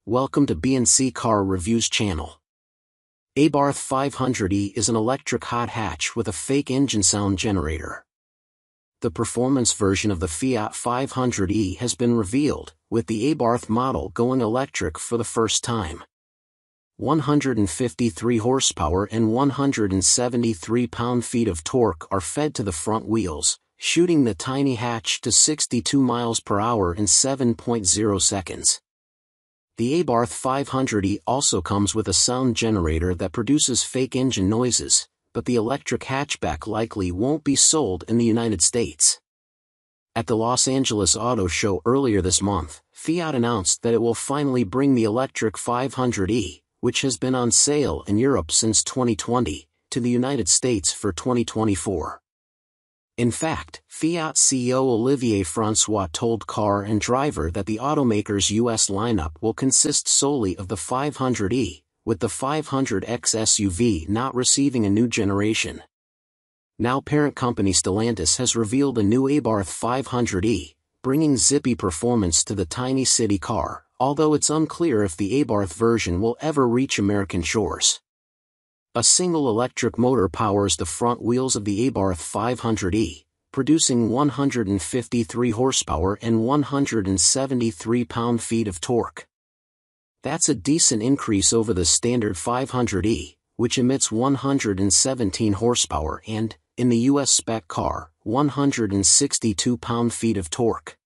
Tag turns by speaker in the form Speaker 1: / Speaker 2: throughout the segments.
Speaker 1: Welcome to B&C Car Reviews channel. Abarth 500e is an electric hot hatch with a fake engine sound generator. The performance version of the Fiat 500e has been revealed, with the Abarth model going electric for the first time. 153 horsepower and 173 pound-feet of torque are fed to the front wheels, shooting the tiny hatch to 62 miles per hour in 7.0 seconds. The Abarth 500e also comes with a sound generator that produces fake engine noises, but the electric hatchback likely won't be sold in the United States. At the Los Angeles Auto Show earlier this month, Fiat announced that it will finally bring the electric 500e, which has been on sale in Europe since 2020, to the United States for 2024. In fact, Fiat CEO Olivier François told Car and Driver that the automaker's US lineup will consist solely of the 500e, with the 500X SUV not receiving a new generation. Now parent company Stellantis has revealed a new Abarth 500e, bringing zippy performance to the tiny city car, although it's unclear if the Abarth version will ever reach American shores. A single electric motor powers the front wheels of the Abarth 500e, producing 153 horsepower and 173 pound-feet of torque. That's a decent increase over the standard 500e, which emits 117 horsepower and, in the US spec car, 162 pound-feet of torque.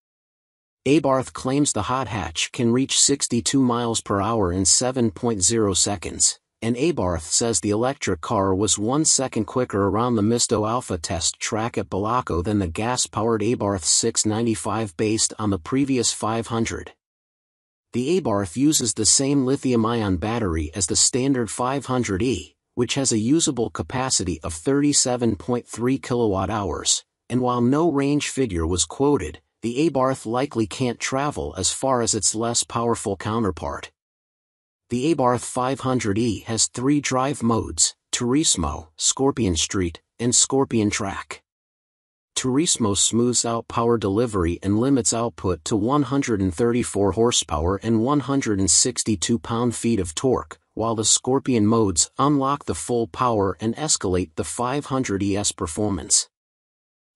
Speaker 1: Abarth claims the hot hatch can reach 62 miles per hour in 7.0 seconds. And Abarth says the electric car was 1 second quicker around the Misto Alpha test track at Balaco than the gas-powered Abarth 695 based on the previous 500. The Abarth uses the same lithium-ion battery as the standard 500e, which has a usable capacity of 37.3 kilowatt-hours, and while no range figure was quoted, the Abarth likely can't travel as far as its less powerful counterpart. The Abarth 500e has 3 drive modes: Turismo, Scorpion Street, and Scorpion Track. Turismo smooths out power delivery and limits output to 134 horsepower and 162 pound-feet of torque, while the Scorpion modes unlock the full power and escalate the 500e's performance.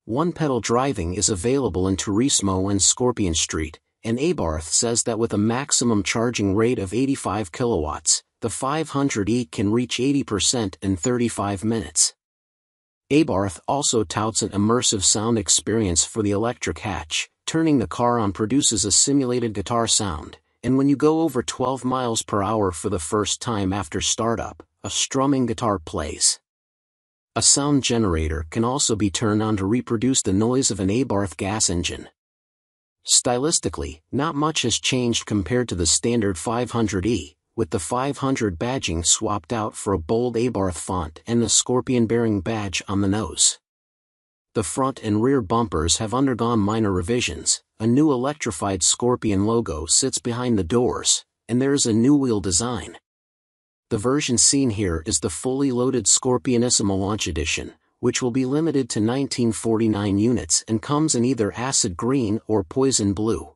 Speaker 1: One-pedal driving is available in Turismo and Scorpion Street, and Abarth says that with a maximum charging rate of 85 kilowatts, the 500e can reach 80% in 35 minutes. Abarth also touts an immersive sound experience for the electric hatch. Turning the car on produces a simulated guitar sound, and when you go over 12 miles per hour for the first time after startup, a strumming guitar plays. A sound generator can also be turned on to reproduce the noise of an Abarth gas engine. Stylistically, not much has changed compared to the standard 500e, with the 500 badging swapped out for a bold Abarth font and the scorpion bearing badge on the nose. The front and rear bumpers have undergone minor revisions, a new electrified scorpion logo sits behind the doors, and there is a new wheel design. The version seen here is the fully loaded Scorpionissimo Launch Edition, which will be limited to 1949 units and comes in either acid green or poison blue.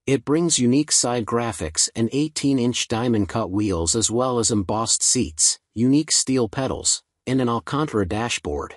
Speaker 1: It brings unique side graphics and 18-inch diamond-cut wheels as well as embossed seats, unique steel pedals, and an Alcantara dashboard.